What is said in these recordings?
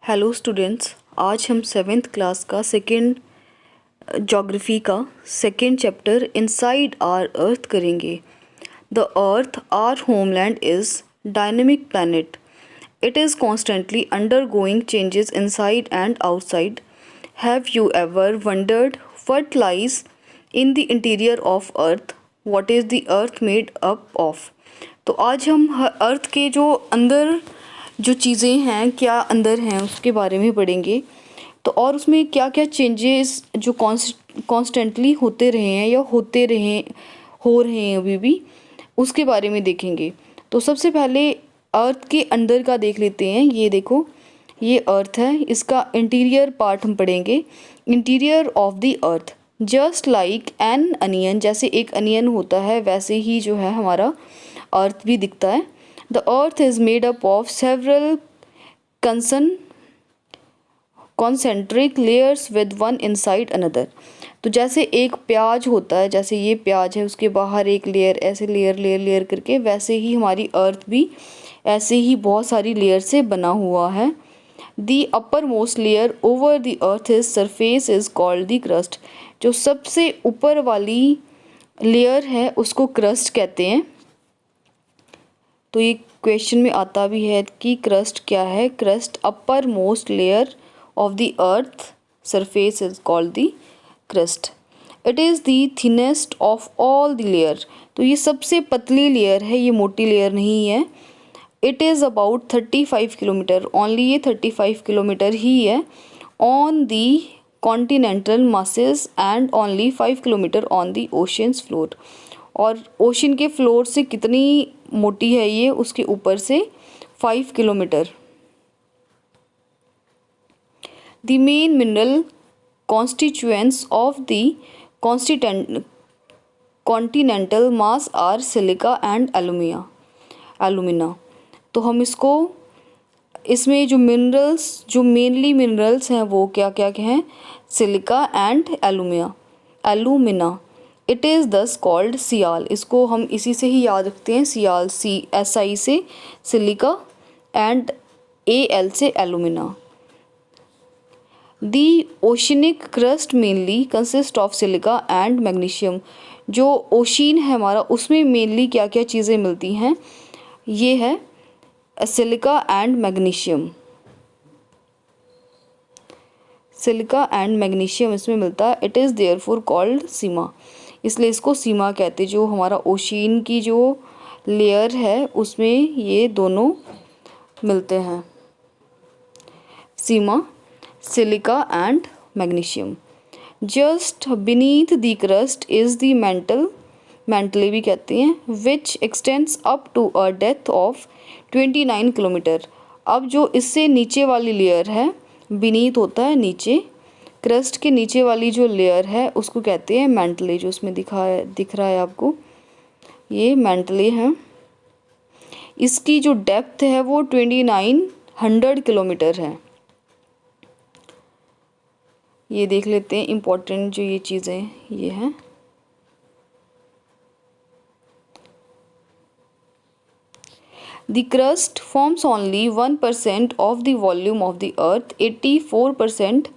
Hello students, आज हम seventh class का सेकेंड ज्योग्राफी का second chapter inside our earth करेंगे। The earth our homeland is dynamic planet. It is constantly undergoing changes inside and outside. Have you ever wondered what lies in the interior of earth? What is the earth made up of? तो आज हम अर्थ के जो अंदर जो चीज़ें हैं, क्या अंदर हैं, उसके बारे में पढ़ेंगे। तो और उसमें क्या क्या चेंजेस जो कॉन्स्टेंटली होते रहे हैं या हो रहे हैं अभी भी, उसके बारे में देखेंगे। तो सबसे पहले अर्थ के अंदर का देख लेते हैं। ये देखो, ये अर्थ है, इसका इंटीरियर पार्ट हम पढ़ेंगे। Interior of the earth, just like an onion, जैसे एक अनियन होता है वैसे ही जो है हमारा अर्थ भी दिखता है। The earth is made up of several concentric layers with one inside another। तो जैसे एक प्याज होता है, जैसे ये प्याज है, उसके बाहर एक लेयर, ऐसे लेयर लेयर लेयर करके, वैसे ही हमारी अर्थ भी ऐसे ही बहुत सारी लेयर से बना हुआ है। The uppermost layer over the earth's surface is called the crust। जो सबसे ऊपर वाली लेयर है उसको क्रस्ट कहते हैं। तो ये क्वेश्चन में आता भी है कि क्रस्ट क्या है। Crust, upper most layer of the earth surface is called the crust. It is the thinnest of all the layer. तो ये सबसे पतली लेयर है, ये मोटी लेयर नहीं है। It is about 35 kilometre, only ये 35 किलोमीटर ही है on the continental masses and only 5 kilometre on the oceans floor. और ओशन के फ्लोर से कितनी मोटी है ये, उसके ऊपर से 5 kilometre. The main mineral constituents of the continental mass are silica and alumina. तो हम इसमें जो मिनरल्स, जो मेनली मिनरल्स हैं वो क्या क्या हैं? Silica and alumina. It is दस कॉल्ड सियाल। इसको हम इसी से ही याद रखते हैं, सियाल, SI से सिलिका एंड AL से alumina. The oceanic crust mainly consist of silica and magnesium. जो ओशिन है हमारा, उसमें मेनली क्या क्या चीज़ें मिलती हैं? ये है silica and magnesium. Silica and magnesium इसमें मिलता है। इट इज़ देयरफॉर कॉल्ड सीमा, इसलिए इसको सीमा कहते। जो हमारा ओशिन की जो लेयर है उसमें ये दोनों मिलते हैं, sima, silica and magnesium. Just beneath the crust is the mantle भी कहते हैं, which extends up to a depth of 29 kilometre. अब जो इससे नीचे वाली लेयर है, बीनीथ होता है नीचे, क्रस्ट के नीचे वाली जो लेयर है उसको कहते हैं मेंटली। जो उसमें दिख रहा है आपको, ये मेंटली है। इसकी जो डेप्थ है वो 2900 किलोमीटर है। ये देख लेते हैं इम्पोर्टेंट जो ये चीज़ें ये हैं। The crust forms only 1% of the volume of the earth. 84%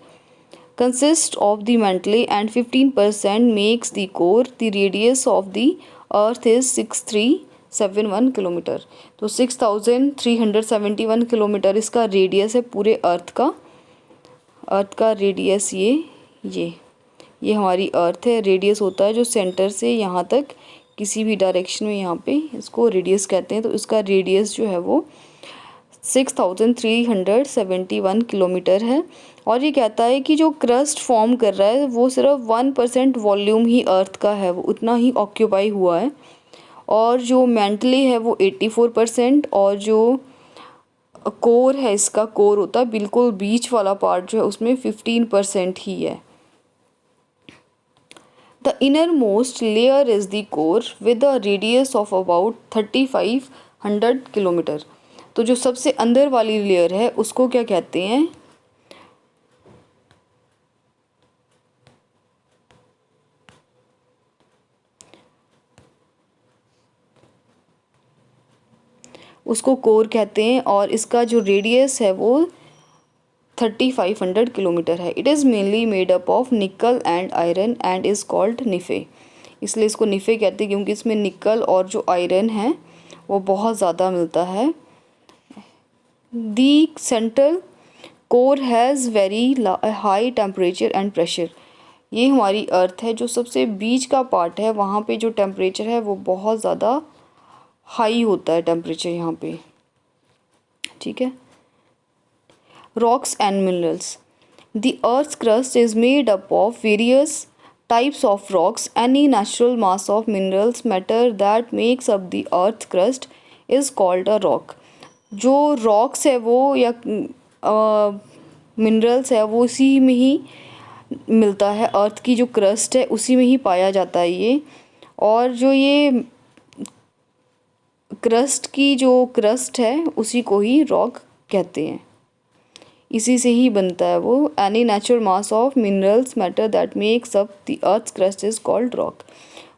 consists of the mantle and 15% makes the core. The radius of the earth is 6371 kilometre. तो 6371 किलोमीटर इसका रेडियस है पूरे अर्थ का रेडियस। ये हमारी अर्थ है। रेडियस होता है जो सेंटर से यहाँ तक किसी भी डायरेक्शन में, यहाँ पे इसको रेडियस कहते हैं। तो इसका रेडियस जो है वो 6371 किलोमीटर है। और ये कहता है कि जो क्रस्ट फॉर्म कर रहा है वो सिर्फ 1% वॉल्यूम ही अर्थ का है, वो उतना ही ऑक्यूपाई हुआ है। और जो मेंटली है वो 84%, और जो कोर है, इसका कोर होता है बिल्कुल बीच वाला पार्ट जो है, उसमें 15% ही है। The innermost layer is the core with a radius of about 3500 kilometre. तो जो सबसे अंदर वाली लेयर है उसको क्या कहते हैं? उसको कोर कहते हैं। और इसका जो रेडियस है वो 3500 किलोमीटर है। It is mainly made up of nickel and iron and is called nife. इसलिए इसको निफे कहते हैं क्योंकि इसमें निकल और जो आयरन है वो बहुत ज़्यादा मिलता है। The central core has very high temperature and pressure. ये हमारी अर्थ है, जो सबसे बीच का पार्ट है वहाँ पे जो टेम्परेचर है वो बहुत ज़्यादा हाई होता है टेम्परेचर यहाँ पे, ठीक है। Rocks and minerals. The earth's crust is made up of various types of rocks. Any natural mass of minerals matter that makes up the earth's crust is called a rock. जो rocks है वो या minerals है वो उसी में ही मिलता है, अर्थ की जो क्रस्ट है उसी में ही पाया जाता है ये। और जो ये क्रस्ट है उसी को ही रॉक कहते हैं, इसी से ही बनता है वो। Any natural mass of minerals matter that makes up the earth's crust is called rock.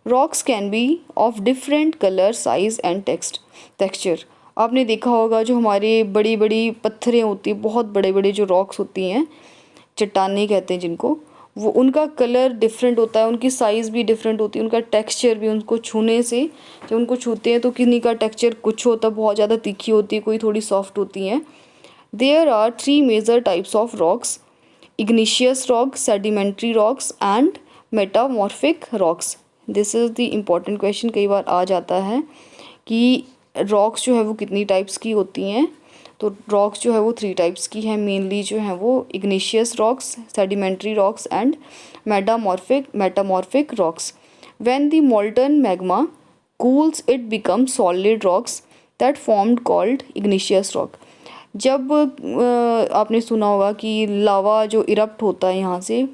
Rocks can be of different colour, size and texture. आपने देखा होगा जो हमारे बड़ी बड़ी पत्थरें होती हैं, बहुत बड़े बड़े जो रॉक्स होती हैं, चट्टानें कहते हैं जिनको, वो उनका कलर डिफरेंट होता है, उनकी साइज़ भी डिफरेंट होती है, उनका टेक्सचर भी। उनको छूने से जब उनको छूते हैं तो किन्हीं का टेक्सचर कुछ होता है, बहुत ज़्यादा तीखी होती है, कोई थोड़ी सॉफ्ट होती हैं। There are 3 major types of rocks: igneous rock, sedimentary rocks and metamorphic rocks. This is the important question, कई बार आ जाता है कि रॉक्स जो है वो कितनी टाइप्स की होती हैं। तो रॉक्स जो है वो 3 टाइप्स की हैं मेनली, जो हैं वो igneous rocks, sedimentary rocks and metamorphic rocks. When the molten magma cools it become solid rocks that formed called igneous rock. जब आपने सुना होगा कि लावा जो इरप्ट होता है यहाँ से,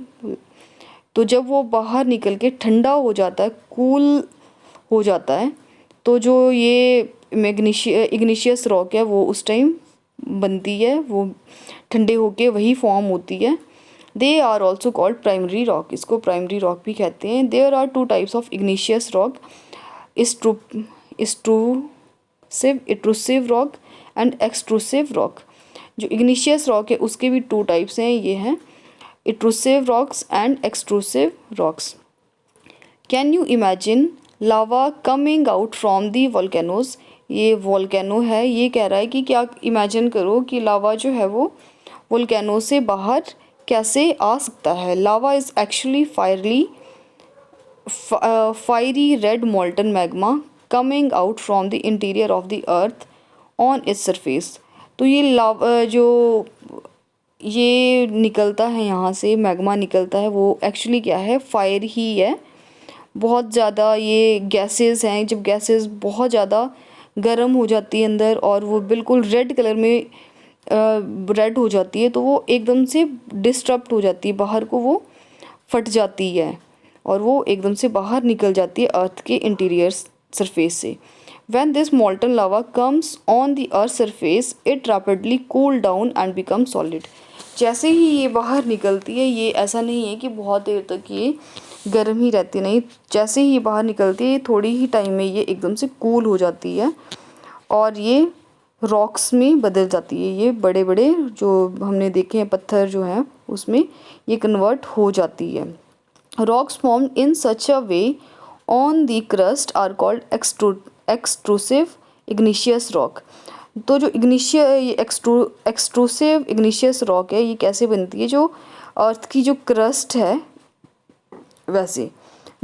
तो जब वो बाहर निकल के ठंडा हो जाता है, कूल हो जाता है, तो जो ये इग्निशियस रॉक है वो उस टाइम बनती है, वो ठंडे होके वही फॉर्म होती है। They are also called primary rock, इसको प्राइमरी रॉक भी कहते हैं। There are 2 types of igneous rock: intrusive rock and extrusive rock. जो इग्निशियस रॉक है उसके भी 2 टाइप्स हैं, ये हैं intrusive rocks and extrusive rocks. Can you imagine lava coming out from the volcanoes. ये वोल्केनो है, ये कह रहा है कि क्या इमेजिन करो कि लावा जो है वो वोल्केनो से बाहर कैसे आ सकता है। Lava is actually fiery red molten magma coming out from the interior of the earth on its surface. तो ये लावा जो ये निकलता है यहाँ से, मैग्मा निकलता है, वो एक्चुअली क्या है, फायर ही है। बहुत ज़्यादा ये गैसेस हैं, जब गैसेस बहुत ज़्यादा गर्म हो जाती है अंदर और वो बिल्कुल रेड कलर में रेड हो जाती है, तो वो एकदम से डिस्टर्ब हो जाती है, बाहर को वो फट जाती है और वो एकदम से बाहर निकल जाती है अर्थ के इंटीरियर सरफेस से। When this molten lava comes on the earth's surface, it rapidly cool down and becomes solid. जैसे ही ये बाहर निकलती है, ये ऐसा नहीं है कि बहुत देर तक ये गर्म ही रहती, नहीं, जैसे ही बाहर निकलती है थोड़ी ही टाइम में ये एकदम से कूल हो जाती है और ये रॉक्स में बदल जाती है। ये बड़े बड़े जो हमने देखे हैं पत्थर जो हैं उसमें ये कन्वर्ट हो जाती है। Rocks form in such a way on the crust are called extrusive igneous rock. तो जो एक्सट्रूसिव इग्निशियस रॉक है ये कैसे बनती है, जो अर्थ की जो क्रस्ट है वैसे।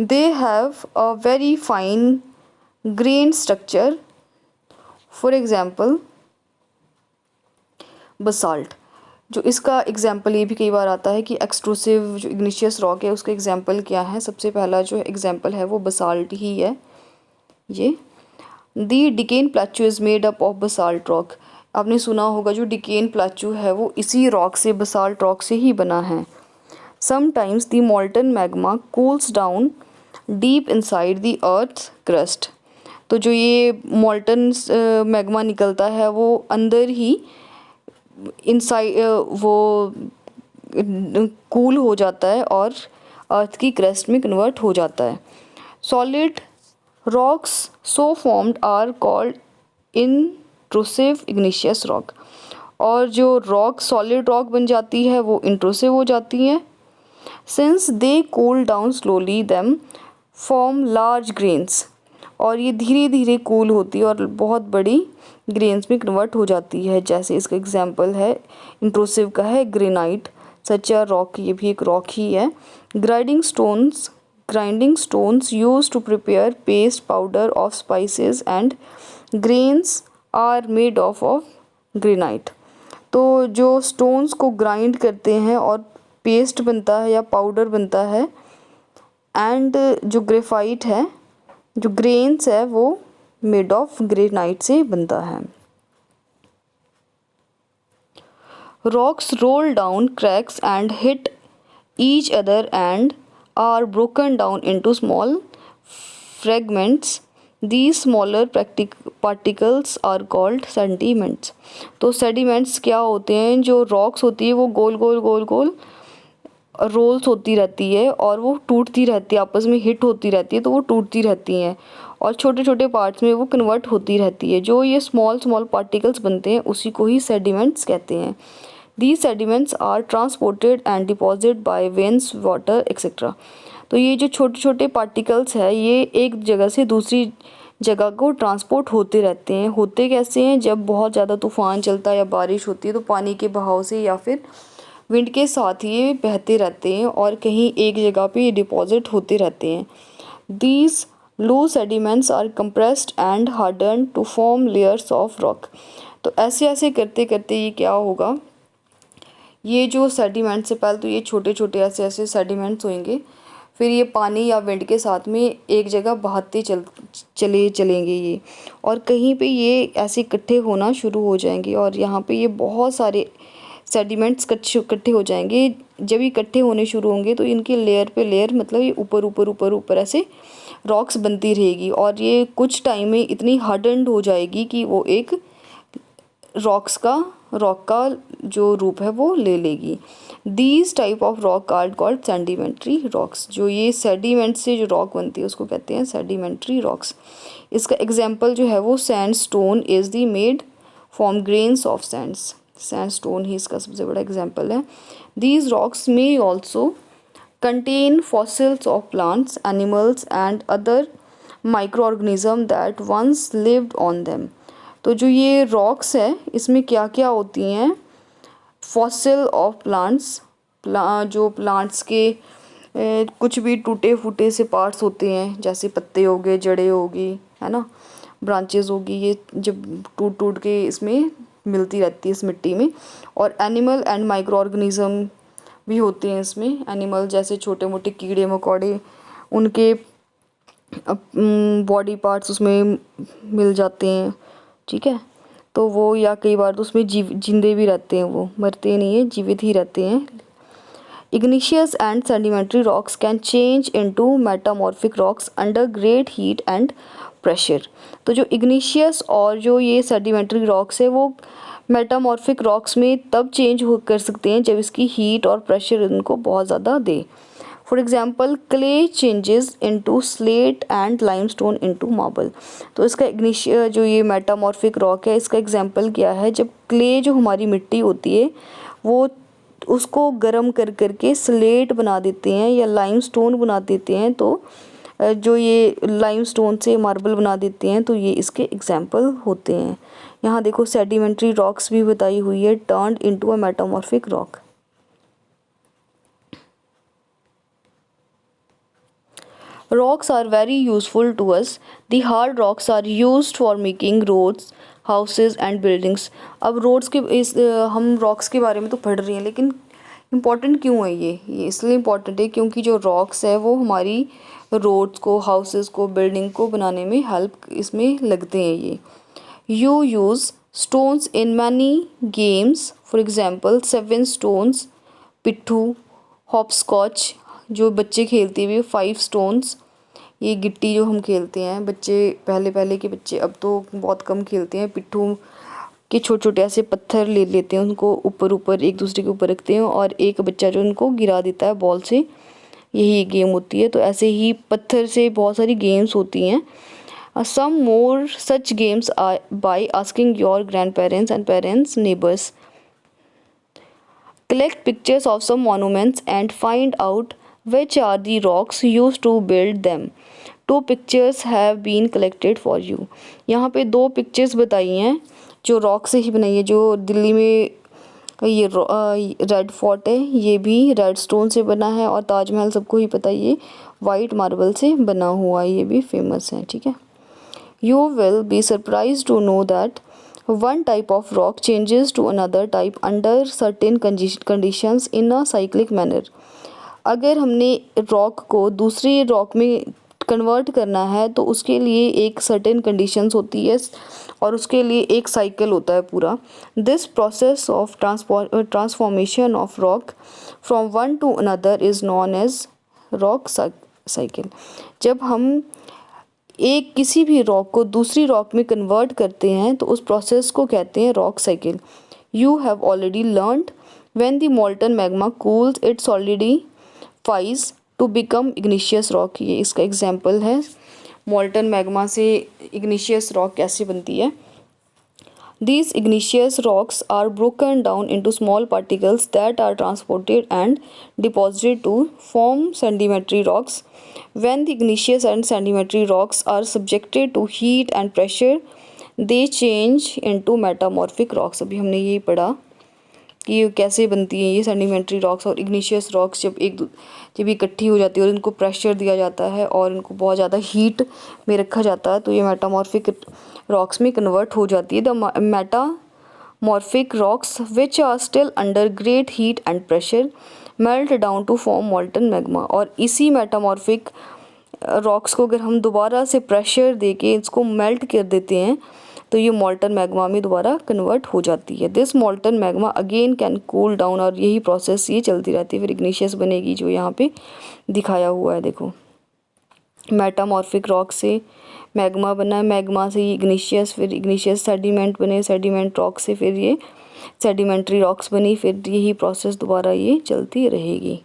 They have a very fine grain structure, for example basalt. जो इसका एग्जाम्पल ये भी कई बार आता है कि एक्सट्रूसिव जो इग्निशियस रॉक है उसका एग्जाम्पल क्या है, सबसे पहला जो एग्जाम्पल है वो बसाल्ट ही है। ये the Deccan plateau is made up of basalt rock. आपने सुना होगा जो डिकेन प्लेटू है वो इसी रॉक से, बसाल्ट रॉक से ही बना है। Sometimes the molten magma cools down deep inside the earth crust. तो जो ये मोल्टन मैग्मा निकलता है वो अंदर ही इनसाइड वो कूल हो जाता है और अर्थ की क्रस्ट में कन्वर्ट हो जाता है। Solid rocks so formed are called intrusive igneous rock। और जो रॉक सॉलिड रॉक बन जाती है वो इंट्रूसिव हो जाती है। Since they cool down slowly them form large grains, और ये धीरे धीरे कूल होती है और बहुत बड़ी ग्रेन्स में कन्वर्ट हो जाती है। जैसे इसका एग्जांपल है इंट्रूसिव का है ग्रेनाइट, सच अ रॉक, ये भी एक रॉक ही है। Grinding stones use to prepare paste powder of spices and grains are made of granite. तो जो स्टोन्स को ग्राइंड करते हैं और पेस्ट बनता है या पाउडर बनता है, एंड जो ग्रेफाइट है, जो ग्रेन्स है, वो मेड ऑफ ग्रेनाइट से बनता है। Rocks roll down cracks and hit each other and are broken down into small fragments. These smaller particles are called sediments. तो sediments क्या होते हैं? जो rocks होती है वो गोल गोल गोल गोल रोल्स होती रहती है और वो टूटती रहती है, आपस में हिट होती रहती है, तो वो टूटती रहती हैं और छोटे छोटे पार्ट्स में वो कन्वर्ट होती रहती है। जो ये स्मॉल स्मॉल पार्टिकल्स बनते हैं उसी को ही सेडिमेंट्स कहते हैं। These sediments are transported and deposit by winds water etcetera. तो ये जो छोटे छोटे पार्टिकल्स है ये एक जगह से दूसरी जगह को ट्रांसपोर्ट होते रहते हैं। होते कैसे हैं? जब बहुत ज़्यादा तूफ़ान चलता है या बारिश होती है तो पानी के बहाव से या फिर विंड के साथ ये बहते रहते हैं और कहीं एक जगह पे डिपॉजिट होते रहते हैं। These loose sediments are compressed and harden to form layers of rock. तो ऐसे ऐसे करते करते ये क्या होगा, ये जो सेडिमेंट्स से पहले तो ये छोटे छोटे ऐसे ऐसे सेडिमेंट्स होंगे, फिर ये पानी या विंड के साथ में एक जगह बहाते चलेंगे ये, और कहीं पे ये ऐसे इकट्ठे होना शुरू हो जाएंगे और यहाँ पे ये बहुत सारे सेडिमेंट्स इकट्ठे हो जाएंगे। जब इकट्ठे होने शुरू होंगे तो इनके लेयर पे लेयर, मतलब ये ऊपर ऊपर ऊपर ऊपर ऐसे रॉक्स बनती रहेगी और ये कुछ टाइम में इतनी हार्डन्ड हो जाएगी कि वो एक रॉक का जो रूप है वो ले लेगी। These type of rock are called sedimentary rocks. जो ये सेडिमेंट से जो रॉक बनती है उसको कहते हैं सेडिमेंट्री रॉक्स। इसका एग्जाम्पल जो है वो sandstone is the made from grains of sands. Sandstone ही इसका सबसे बड़ा एग्जाम्पल है। These rocks may also contain fossils of plants, animals and other micro organism that once lived on them. तो जो ये रॉक्स है इसमें क्या क्या होती हैं? फॉसिल ऑफ प्लांट्स, जो प्लांट्स के कुछ भी टूटे फूटे से पार्ट्स होते हैं, जैसे पत्ते हो गए, जड़ें होगी, है ना, ब्रांचेस होगी, ये जब टूट टूट के इसमें मिलती रहती है इस मिट्टी में। और एनिमल एंड माइक्रो ऑर्गेनिज्म भी होते हैं इसमें। एनिमल जैसे छोटे मोटे कीड़े मकोड़े, उनके बॉडी पार्ट्स उसमें मिल जाते हैं, ठीक है, तो वो, या कई बार तो उसमें जिंदे भी रहते हैं, वो मरते नहीं है, जीवित ही रहते हैं। Igneous and sedimentary rocks can change into metamorphic rocks under great heat and pressure. तो जो igneous और जो ये sedimentary rocks है वो metamorphic rocks में तब चेंज कर सकते हैं जब इसकी हीट और प्रेशर उनको बहुत ज़्यादा दे। For example clay changes into slate and limestone into marble. तो इसका igneous जो ये मेटामॉर्फिक रॉक है इसका एग्जाम्पल क्या है? जब क्ले जो हमारी मिट्टी होती है वो उसको गर्म कर करके स्लेट बना देते हैं या लाइमस्टोन बना देते हैं, तो जो ये लाइमस्टोन से मार्बल बना देते हैं, तो ये इसके एग्जाम्पल होते हैं। यहाँ देखो सेडिमेंट्री रॉक्स भी बताई हुई है, turned into a metamorphic rock. Rocks are very useful to us. The hard rocks are used for making roads, houses and buildings. अब रोड्स के हम रॉक्स के बारे में तो पढ़ रहे हैं, लेकिन इम्पॉर्टेंट क्यों है ये इसलिए इम्पॉर्टेंट है क्योंकि जो रॉक्स है वो हमारी रोड्स को, हाउसेस को, बिल्डिंग को बनाने में हेल्प इसमें लगते हैं ये। You use stones in many games, for example 7 stones, पिट्ठू, हॉपस्कॉच जो बच्चे खेलते हुए, 5 स्टोन्स, ये गिट्टी जो हम खेलते हैं बच्चे, पहले के बच्चे, अब तो बहुत कम खेलते हैं। पिट्ठू के छोटे छोटे ऐसे पत्थर ले लेते हैं, उनको ऊपर ऊपर एक दूसरे के ऊपर रखते हैं और एक बच्चा जो उनको गिरा देता है बॉल से, यही गेम होती है। तो ऐसे ही पत्थर से बहुत सारी गेम्स होती हैं। Some more such games by asking your grandparents and parents neighbours. Collect pictures of some monuments and find out which are the rocks used to build them. 2 pictures have been collected for you. यहाँ पे 2 pictures बताई हैं जो rock से ही बनाई है। जो दिल्ली में ये रेड फोर्ट है, ये भी रेड स्टोन से बना है, और ताजमहल सबको ही पता है ये वाइट मार्बल से बना हुआ, ये भी फेमस है। ठीक है, you will be surprise to know that one type of rock changes to another type under certain conditions in a cyclic manner. अगर हमने रॉक को दूसरी रॉक में कन्वर्ट करना है तो उसके लिए एक सर्टेन कंडीशंस होती है और उसके लिए एक साइकिल होता है पूरा। This process of transformation of rock from one to another is known as rock cycle. जब हम एक किसी भी रॉक को दूसरी रॉक में कन्वर्ट करते हैं तो उस प्रोसेस को कहते हैं rock cycle. You have already learned when the molten magma cools it solidifies to become igneous rock. ये इसका एग्जांपल है, मोल्टन मैग्मा से इग्निशियस रॉक कैसे बनती है। These igneous rocks are broken down into small particles that are transported and deposited to form sedimentary rocks. When the igneous and sedimentary rocks are subjected to heat and pressure, they change into metamorphic rocks. अभी हमने यही पढ़ा कि ये कैसे बनती है ये सेडिमेंट्री रॉक्स और इग्निशियस रॉक्स। जब इकट्ठी हो जाती है और इनको प्रेशर दिया जाता है और इनको बहुत ज़्यादा हीट में रखा जाता है तो ये मेटामॉर्फिक रॉक्स में कन्वर्ट हो जाती है। The metamorphic rocks which are still under great heat and pressure melt down to form molten magma. और इसी मेटामॉर्फिक रॉक्स को अगर हम दोबारा से प्रेशर दे के इसको मेल्ट कर देते हैं तो ये मोल्टन मैग्मा में दोबारा कन्वर्ट हो जाती है। This molten magma again can cool down, और यही प्रोसेस ये चलती रहती है, फिर इग्निशियस बनेगी जो यहाँ पे दिखाया हुआ है। देखो, मेटामॉर्फिक रॉक से मैग्मा बना, मैग्मा से ये इग्निशियस, फिर इग्निशियस सेडिमेंट बने, सेडिमेंट रॉक से फिर ये सेडिमेंट्री रॉक्स बनी, फिर यही प्रोसेस दोबारा ये चलती रहेगी।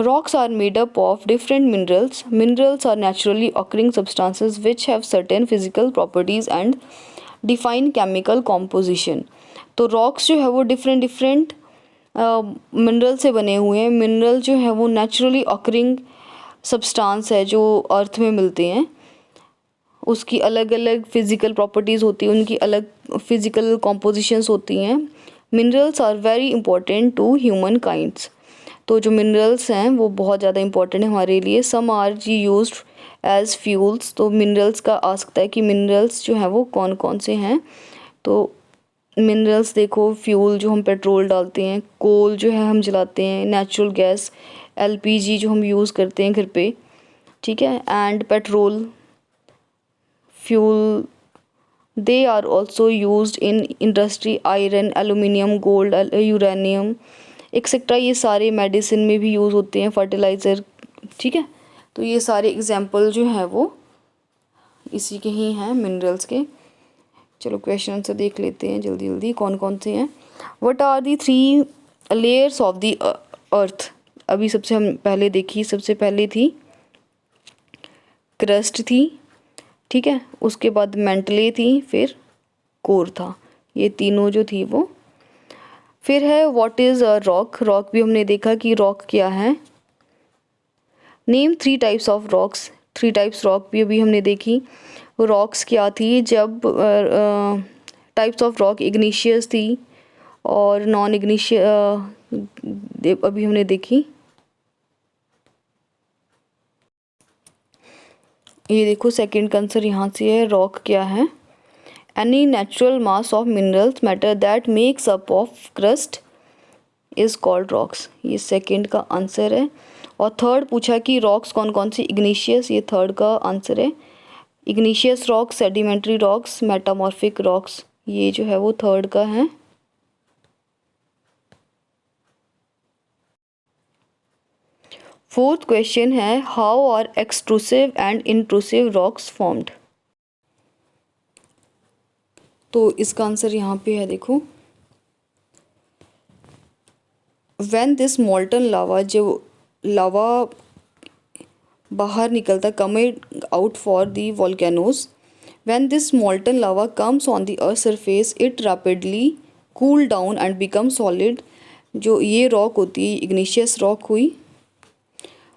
Rocks are made up of different minerals. Minerals are naturally occurring substances which have certain physical properties and define chemical composition. तो रॉक्स जो है वो डिफरेंट मिनरल से बने हुए हैं। मिनरल जो है वो नेचुरली ऑकरिंग सब्सटेंस है जो अर्थ में मिलते हैं, उसकी अलग अलग फिज़िकल प्रॉपर्टीज़ होती हैं, उनकी अलग फिज़िकल कॉम्पोजिशंस होती हैं। Minerals are very important to human kinds. तो जो मिनरल्स हैं वो बहुत ज़्यादा इंपॉर्टेंट है हमारे लिए। सम आर जी यूज्ड एज फ्यूल्स। तो मिनरल्स का आ सकता है कि मिनरल्स जो हैं वो कौन कौन से हैं। तो मिनरल्स देखो, फ्यूल जो हम पेट्रोल डालते हैं, कोल जो है हम जलाते हैं, नेचुरल गैस एलपीजी जो हम यूज़ करते हैं घर पे, ठीक है, and petrol fuel they are also used in industry. Iron, aluminium, gold, uranium etcetera, ये सारे मेडिसिन में भी यूज़ होते हैं, फर्टिलाइज़र, ठीक है। तो ये सारे एग्जांपल जो हैं वो इसी के ही हैं मिनरल्स के। चलो क्वेश्चन आंसर देख लेते हैं जल्दी जल्दी, कौन कौन से हैं। What are the 3 layers of the earth. अभी सबसे हम पहले देखी, सबसे पहले थी क्रस्ट थी, ठीक है, उसके बाद मेंटले थी, फिर कोर था, ये तीनों जो थी वो। फिर है what is a rock. Rock भी हमने देखा कि रॉक क्या है। Name 3 types of rocks. 3 types rock भी अभी हमने देखी। रॉक्स क्या थी, जब टाइप्स ऑफ रॉक इग्निशियस थी और नॉन इग्निशियस अभी हमने देखी। ये देखो सेकंड का आंसर यहाँ से है, रॉक क्या है। Any natural mass of minerals matter that makes up of crust is called rocks। ये सेकंड का आंसर है। और थर्ड पूछा कि रॉक्स कौन कौन सी, इग्निशियस, ये थर्ड का आंसर है। Igneous rocks, sedimentary rocks, metamorphic rocks, ये जो है वो थर्ड का है। फोर्थ क्वेश्चन है how are extrusive and intrusive rocks formed. तो इसका आंसर यहाँ पे है, देखो, व्हेन दिस मोल्टन लावा, जो लावा बाहर निकलता, coming out for the volcanoes, when this molten lava comes on the earth surface it rapidly cool down and become solid, जो ये रॉक होती है इग्निशियस रॉक हुई।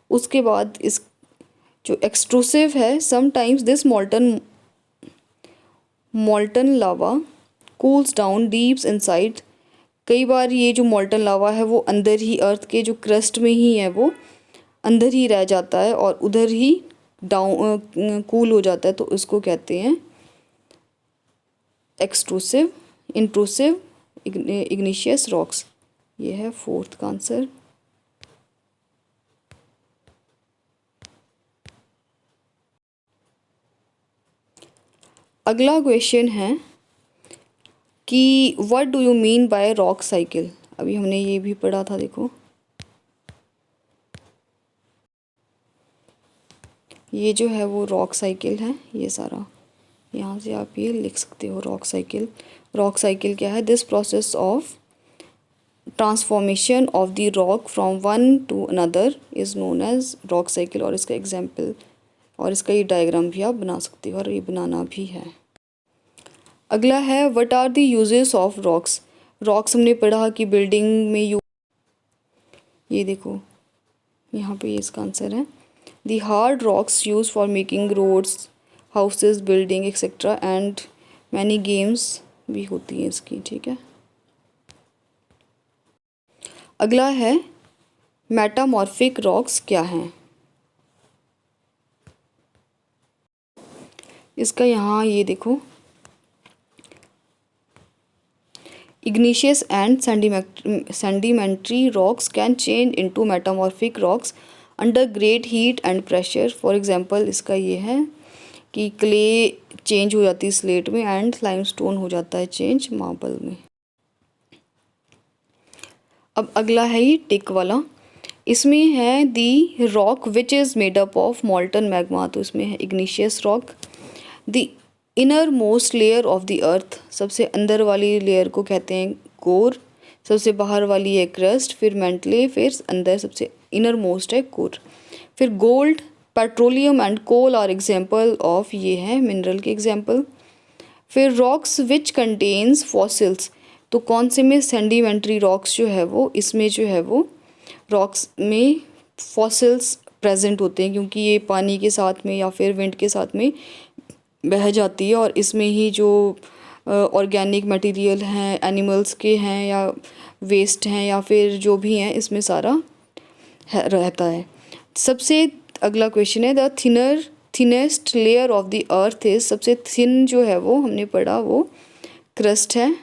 उसके बाद इस जो एक्सट्रूसिव है, sometimes this मॉल्टन lava cools down deeps inside, कई बार ये जो मॉल्टन लावा है वो अंदर ही अर्थ के जो क्रस्ट में ही है वो अंदर ही रह जाता है और उधर ही डाउन कूल हो जाता है, तो इसको कहते हैं एक्सट्रूसिव, इंट्रूसिव, इग्निशियस रॉक्स। ये है फोर्थ का आंसर। अगला क्वेश्चन है कि what do you mean by rock cycle. अभी हमने ये भी पढ़ा था, देखो ये जो है वो रॉक साइकिल है, ये सारा यहाँ से आप ये लिख सकते हो रॉक साइकिल। रॉक साइकिल क्या है? This process of transformation of the rock from one to another is known as rock cycle. और इसका एग्जाम्पल और इसका ये डायग्राम भी आप बना सकते हो और ये बनाना भी है। अगला है what are the uses of rocks. Rocks हमने पढ़ा कि बिल्डिंग में ये देखो यहाँ पे ये इसका आंसर है। The hard rocks use for making roads, houses, building etcetera and many games भी होती हैं इसकी, ठीक है। अगला है मेटामॉर्फिक रॉक्स क्या हैं। इसका यहाँ ये देखो, igneous and sedimentary rocks can change into metamorphic rocks under great heat and pressure। For example इसका ये है कि क्ले चेंज हो जाती है स्लेट में एंड लाइमस्टोन हो जाता है चेंज मार्बल में। अब अगला है ये टिक वाला, इसमें है the rock which is made up of molten magma, तो इसमें है igneous rock. The innermost layer of the earth, सबसे अंदर वाली लेयर को कहते हैं कोर, सबसे बाहर वाली है क्रस्ट, फिर मेंटले, फिर अंदर सबसे इनर मोस्ट है कोर। फिर gold, petroleum and coal are example of, ये है मिनरल के एग्जाम्पल। फिर रॉक्स विच कंटेन्स फॉसिल्स, तो कौन से में सेडिमेंट्री रॉक्स जो है वो, इसमें जो है वो रॉक्स में फॉसिल्स प्रेजेंट होते हैं क्योंकि ये पानी के साथ में या फिर विंड के साथ में बह जाती है और इसमें ही जो ऑर्गेनिक मटेरियल हैं, एनिमल्स के हैं या वेस्ट हैं या फिर जो भी हैं, इसमें सारा रहता है। सबसे अगला क्वेश्चन है the thinnest layer of the earth is, सबसे थिन जो है वो हमने पढ़ा वो क्रस्ट है।